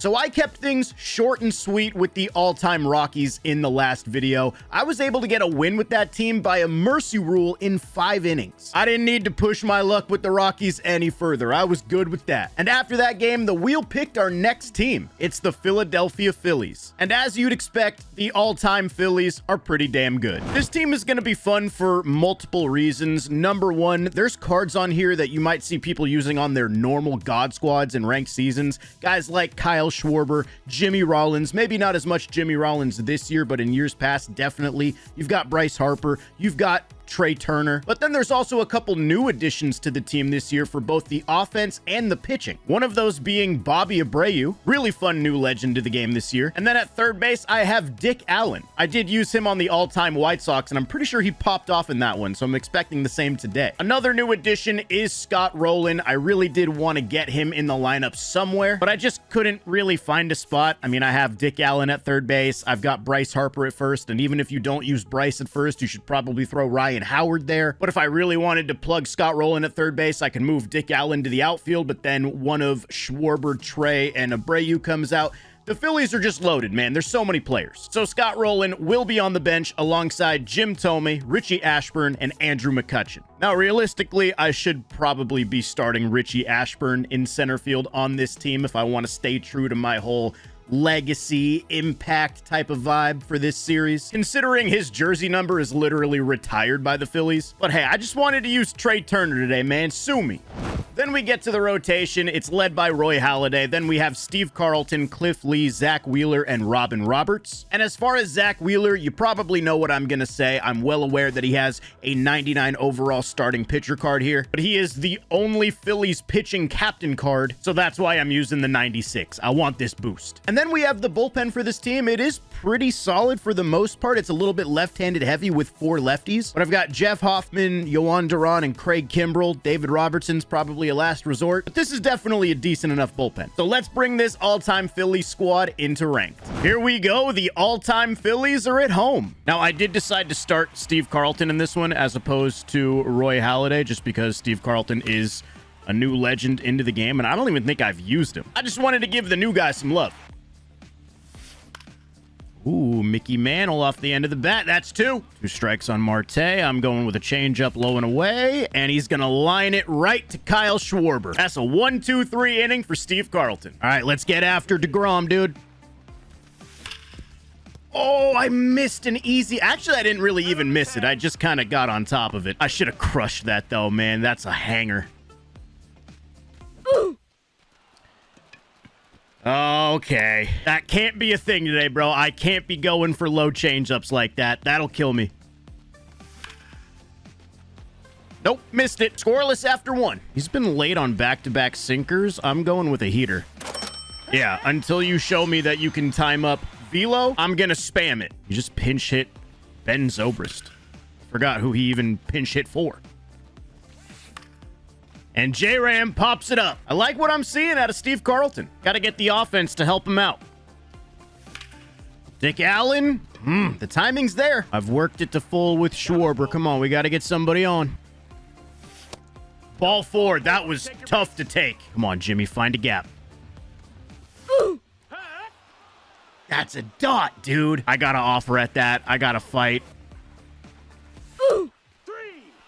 So I kept things short and sweet with the all-time Rockies in the last video. I was able to get a win with that team by a mercy rule in 5 innings. I didn't need to push my luck with the Rockies any further. I was good with that. And after that game, the wheel picked our next team. It's the Philadelphia Phillies. And as you'd expect, the all-time Phillies are pretty damn good. This team is going to be fun for multiple reasons. Number one, there's cards on here that you might see people using on their normal God squads in ranked seasons. Guys like Kyle Schwarber, Jimmy Rollins, maybe not as much Jimmy Rollins this year, but in years past, definitely. You've got Bryce Harper. You've got Trey Turner. But then there's also a couple new additions to the team this year for both the offense and the pitching. One of those being Bobby Abreu, really fun new legend to the game this year. And then at third base, I have Dick Allen. I did use him on the all-time White Sox, and I'm pretty sure he popped off in that one, so I'm expecting the same today. Another new addition is Scott Rowland. I really did want to get him in the lineup somewhere, but I just couldn't really find a spot. I mean, I have Dick Allen at third base. I've got Bryce Harper at first, and even if you don't use Bryce at first, you should probably throw Ryan Howard there. But if I really wanted to plug Scott Rowland at third base, I can move Dick Allen to the outfield, but then one of Schwarber, Trey, and Abreu comes out. The Phillies are just loaded, man. There's so many players. So Scott Rowland will be on the bench alongside Jim Thome, Richie Ashburn, and Andrew McCutchen. Now, realistically, I should probably be starting Richie Ashburn in center field on this team if I want to stay true to my whole legacy impact type of vibe for this series, considering his jersey number is literally retired by the Phillies. But hey, I just wanted to use Trey Turner today, man. Sue me. Then we get to the rotation. It's led by Roy Halladay. Then we have Steve Carlton, Cliff Lee, Zach Wheeler, and Robin Roberts. And as far as Zach Wheeler, you probably know what I'm going to say. I'm well aware that he has a 99 overall starting pitcher card here, but he is the only Phillies pitching captain card, so that's why I'm using the 96. I want this boost. And then we have the bullpen for this team. It is pretty solid for the most part. It's a little bit left-handed heavy with 4 lefties, but I've got Jeff Hoffman, Yohan Duran, and Craig Kimbrell. David Robertson's probably a last resort, but this is definitely a decent enough bullpen. So let's bring this all-time Phillies squad into ranked. Here we go. The all-time Phillies are at home. Now, I did decide to start Steve Carlton in this one as opposed to Roy Halladay, just because Steve Carlton is a new legend into the game, and I don't even think I've used him. I just wanted to give the new guy some love. Ooh, Mickey Mantle off the end of the bat. That's 2. 2 strikes on Marte. I'm going with a changeup low and away, and he's going to line it right to Kyle Schwarber. That's a 1-2-3 inning for Steve Carlton. All right, let's get after DeGrom, dude. Oh, I missed an easy... Actually, I didn't really even miss it. I just kind of got on top of it. I should have crushed that, though, man. That's a hanger. Okay. That can't be a thing today, bro. I can't be going for low changeups like that. That'll kill me. Nope, missed it. Scoreless after 1. He's been late on back-to-back sinkers. I'm going with a heater. Yeah, until you show me that you can time up velo, I'm gonna spam it. You just pinch hit Ben Zobrist. Forgot who he even pinch hit for. And J-Ram pops it up. I like what I'm seeing out of Steve Carlton. Got to get the offense to help him out. Dick Allen. The timing's there. I've worked it to full with Schwarber. Come on, we got to get somebody on. Ball forward. That was tough to take. Come on, Jimmy, find a gap. That's a dot, dude. I got to offer at that. I got to fight.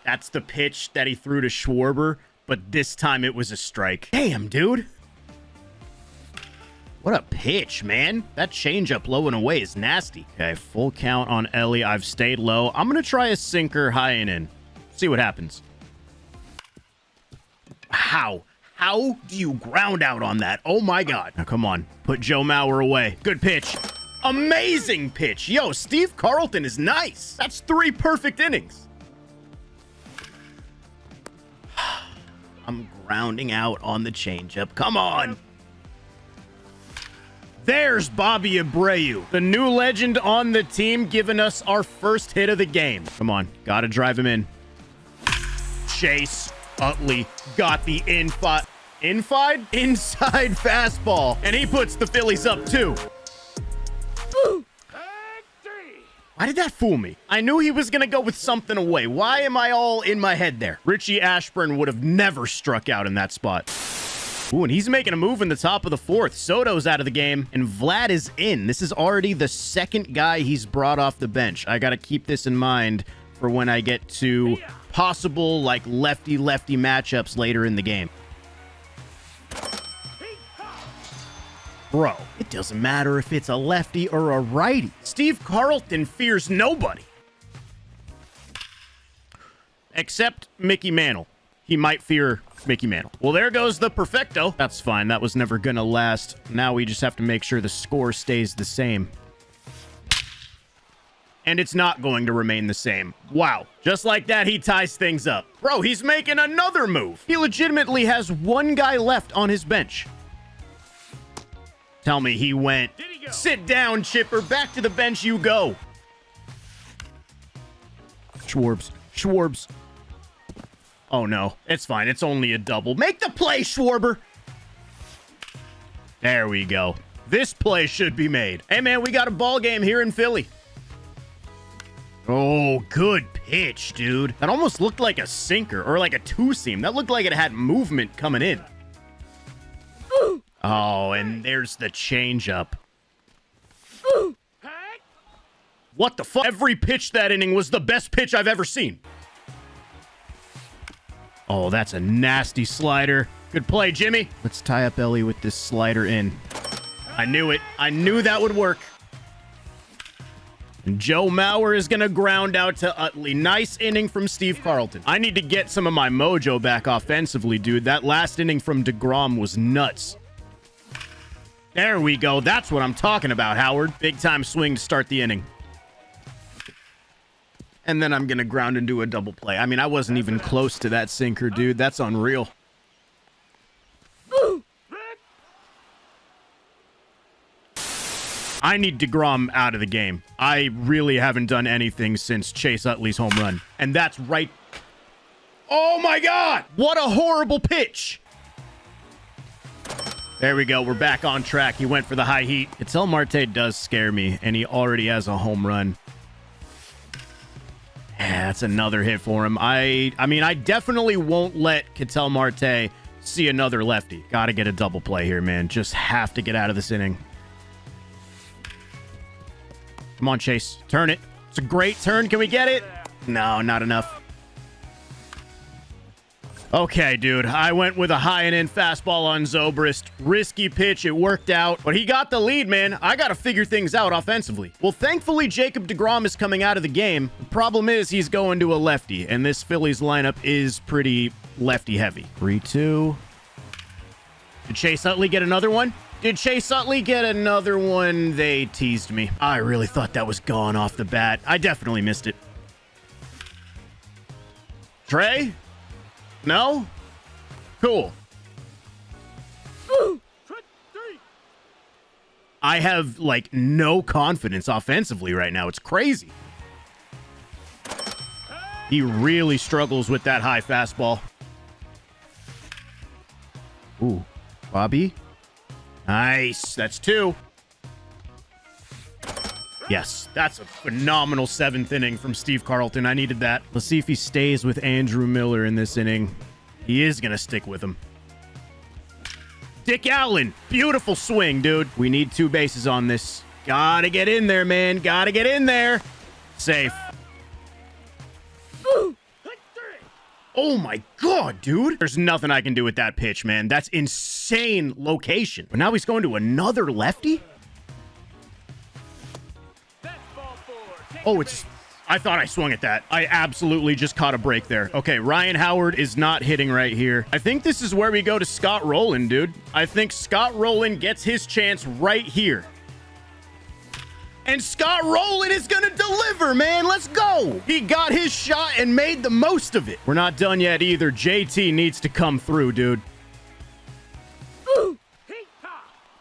That's the pitch that he threw to Schwarber. But this time it was a strike. Damn, dude. What a pitch, man. That changeup low and away is nasty. Okay, full count on Ellie. I've stayed low. I'm going to try a sinker high and in. See what happens. How? How do you ground out on that? Oh, my God. Now, come on. Put Joe Mauer away. Good pitch. Amazing pitch. Yo, Steve Carlton is nice. That's 3 perfect innings. I'm grounding out on the changeup. Come on. There's Bobby Abreu, the new legend on the team, giving us our first hit of the game. Come on. Got to drive him in. Chase Utley got the inside fastball, and he puts the Phillies up 2. Why did that fool me? I knew he was going to go with something away. Why am I all in my head there? Richie Ashburn would have never struck out in that spot. Ooh, and he's making a move in the top of the fourth. Soto's out of the game, and Vlad is in. This is already the second guy he's brought off the bench. I got to keep this in mind for when I get to possible, like, lefty-lefty matchups later in the game. Bro, it doesn't matter if it's a lefty or a righty. Steve Carlton fears nobody. Except Mickey Mantle. He might fear Mickey Mantle. Well, there goes the perfecto. That's fine. That was never gonna last. Now we just have to make sure the score stays the same. And it's not going to remain the same. Wow. Just like that, he ties things up. Bro, he's making another move. He legitimately has one guy left on his bench. Tell me he went, sit down, Chipper. Back to the bench you go. Schwarbs. Schwarbs. Oh, no. It's fine. It's only a double. Make the play, Schwarber. There we go. This play should be made. Hey, man, we got a ball game here in Philly. Oh, good pitch, dude. That almost looked like a sinker or like a two-seam. That looked like it had movement coming in. Oh, and there's the changeup. What the fuck? Every pitch that inning was the best pitch I've ever seen. Oh, that's a nasty slider. Good play, Jimmy. Let's tie up Ellie with this slider in. I knew it. I knew that would work. And Joe Mauer is going to ground out to Utley. Nice inning from Steve Carlton. I need to get some of my mojo back offensively, dude. That last inning from DeGrom was nuts. There we go. That's what I'm talking about, Howard. Big time swing to start the inning. And then I'm going to ground into a double play. I mean, I wasn't even close to that sinker, dude. That's unreal. I need DeGrom out of the game. I really haven't done anything since Chase Utley's home run. And that's right. Oh, my God. What a horrible pitch. There we go. We're back on track. He went for the high heat. Ketel Marte does scare me, and he already has a home run. Yeah, that's another hit for him. I mean, I definitely won't let Ketel Marte see another lefty. Got to get a double play here, man. Just have to get out of this inning. Come on, Chase. Turn it. It's a great turn. Can we get it? No, not enough. Okay, dude. I went with a high and in fastball on Zobrist. Risky pitch. It worked out. But he got the lead, man. I got to figure things out offensively. Well, thankfully, Jacob deGrom is coming out of the game. The problem is he's going to a lefty, and this Phillies lineup is pretty lefty heavy. 3-2. Did Chase Utley get another one? Did Chase Utley get another one? They teased me. I really thought that was gone off the bat. I definitely missed it. Trey? No? Cool. I have, like, no confidence offensively right now. It's crazy. He really struggles with that high fastball. Ooh. Bobby? Nice. That's 2. Yes, that's a phenomenal 7th inning from Steve Carlton. I needed that. Let's see if he stays with Andrew Miller in this inning. He is going to stick with him. Dick Allen. Beautiful swing, dude. We need 2 bases on this. Gotta get in there, man. Gotta get in there. Safe. Oh my God, dude. There's nothing I can do with that pitch, man. That's insane location. But now he's going to another lefty? Oh, it's... I thought I swung at that. I absolutely just caught a break there. Okay, Ryan Howard is not hitting right here. I think this is where we go to Scott Rowland, dude. I think Scott Rowland gets his chance right here. And Scott Rowland is going to deliver, man. Let's go. He got his shot and made the most of it. We're not done yet either. JT needs to come through, dude.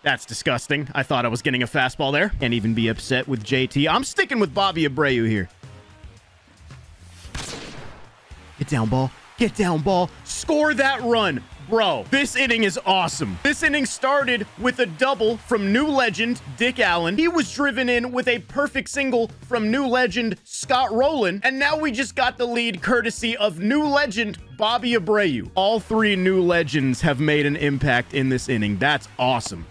That's disgusting. I thought I was getting a fastball there. Can't even be upset with JT. I'm sticking with Bobby Abreu here. Get down, ball. Get down, ball. Score that run. Bro, this inning is awesome. This inning started with a double from new legend Dick Allen. He was driven in with a perfect single from new legend Scott Rowland. And now we just got the lead courtesy of new legend Bobby Abreu. All three new legends have made an impact in this inning. That's awesome.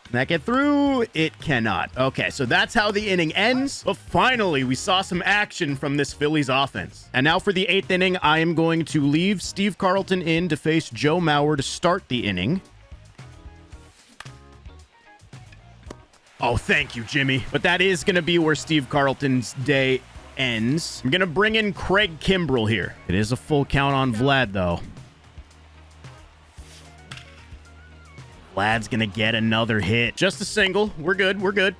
Can that get through? It cannot. Okay, so that's how the inning ends. But finally, we saw some action from this Phillies offense. And now for the 8th inning, I am going to leave Steve Carlton in to face Joe Mauer to start the inning. Oh, thank you, Jimmy. But that is going to be where Steve Carlton's day ends. I'm going to bring in Craig Kimbrell here. It is a full count on Vlad, though. Vlad's gonna get another hit. Just a single. We're good. We're good.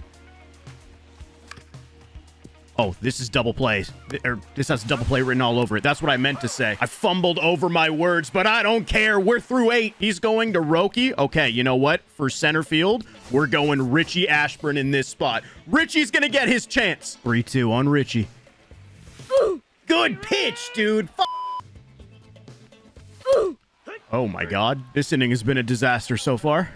Oh, this is double play. This has double play written all over it. That's what I meant to say. I fumbled over my words, but I don't care. We're through 8. He's going to Roki. Okay, you know what? For center field, we're going Richie Ashburn in this spot. Richie's gonna get his chance. 3-2 on Richie. Good pitch, dude. Oh my God. This inning has been a disaster so far.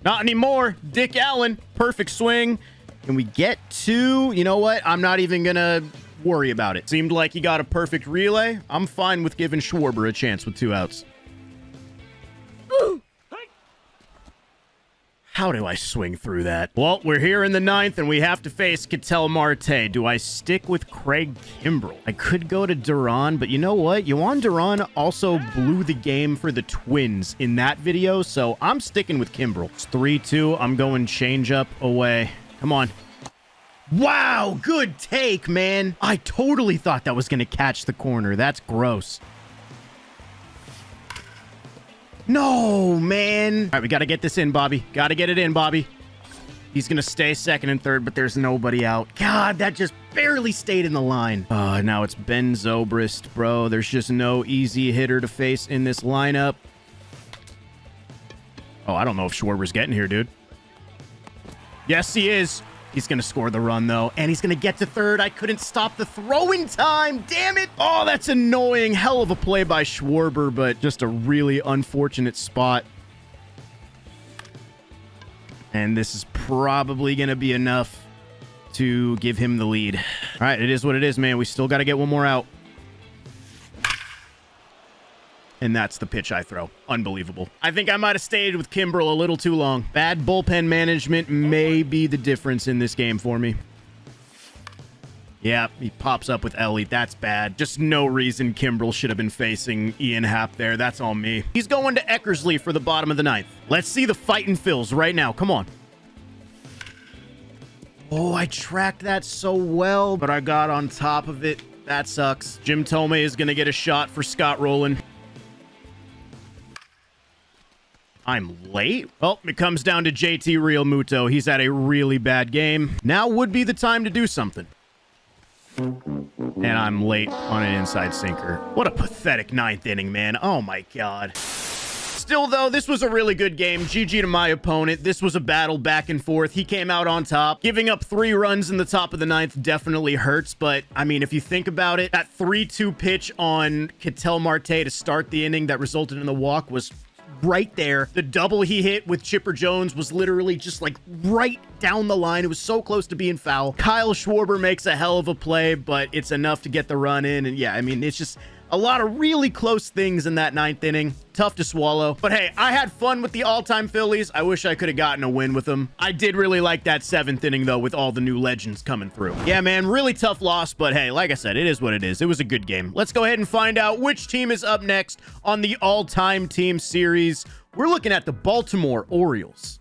Not anymore. Dick Allen. Perfect swing. Can we get to... You know what? I'm not even going to worry about it. Seemed like he got a perfect relay. I'm fine with giving Schwarber a chance with 2 outs. How do I swing through that? Well, we're here in the 9th, and we have to face Ketel Marte. Do I stick with Craig Kimbrell? I could go to Duran, but you know what? Yohan Duran also blew the game for the Twins in that video, so I'm sticking with Kimbrell. It's 3-2. I'm going changeup away. Come on. Wow, good take, man. I totally thought that was going to catch the corner. That's gross. No, man. All right, we got to get this in, Bobby. Got to get it in, Bobby. He's going to stay second and third, but there's nobody out. God, that just barely stayed in the line. Now it's Ben Zobrist, bro. There's just no easy hitter to face in this lineup. Oh, I don't know if Schwarber's getting here, dude. Yes, he is. He's going to score the run, though, and he's going to get to third. I couldn't stop the throwing time. Damn it. Oh, that's annoying. Hell of a play by Schwarber, but just a really unfortunate spot. And this is probably going to be enough to give him the lead. All right, it is what it is, man. We still got to get one more out. And that's the pitch I throw. Unbelievable. I think I might have stayed with Kimbrell a little too long. Bad bullpen management may be the difference in this game for me. Yeah, he pops up with Ellie. That's bad. Just no reason Kimbrell should have been facing Ian Happ there. That's all me. He's going to Eckersley for the bottom of the 9th. Let's see the fighting Phils right now. Come on. Oh, I tracked that so well, but I got on top of it. That sucks. Jim Thome is going to get a shot for Scott Rowland. I'm late? Well, it comes down to JT Realmuto. He's had a really bad game. Now would be the time to do something. And I'm late on an inside sinker. What a pathetic 9th inning, man. Oh my God. Still, though, this was a really good game. GG to my opponent. This was a battle back and forth. He came out on top. Giving up 3 runs in the top of the 9th definitely hurts. But, I mean, if you think about it, that 3-2 pitch on Ketel Marte to start the inning that resulted in the walk was right there. The double he hit with Chipper Jones was literally just like right down the line. It was so close to being foul. Kyle Schwarber makes a hell of a play, but it's enough to get the run in. And yeah, I mean, it's just a lot of really close things in that 9th inning. Tough to swallow. But hey, I had fun with the all-time Phillies. I wish I could have gotten a win with them. I did really like that 7th inning, though, with all the new legends coming through. Yeah, man, really tough loss. But hey, like I said, it is what it is. It was a good game. Let's go ahead and find out which team is up next on the all-time team series. We're looking at the Baltimore Orioles.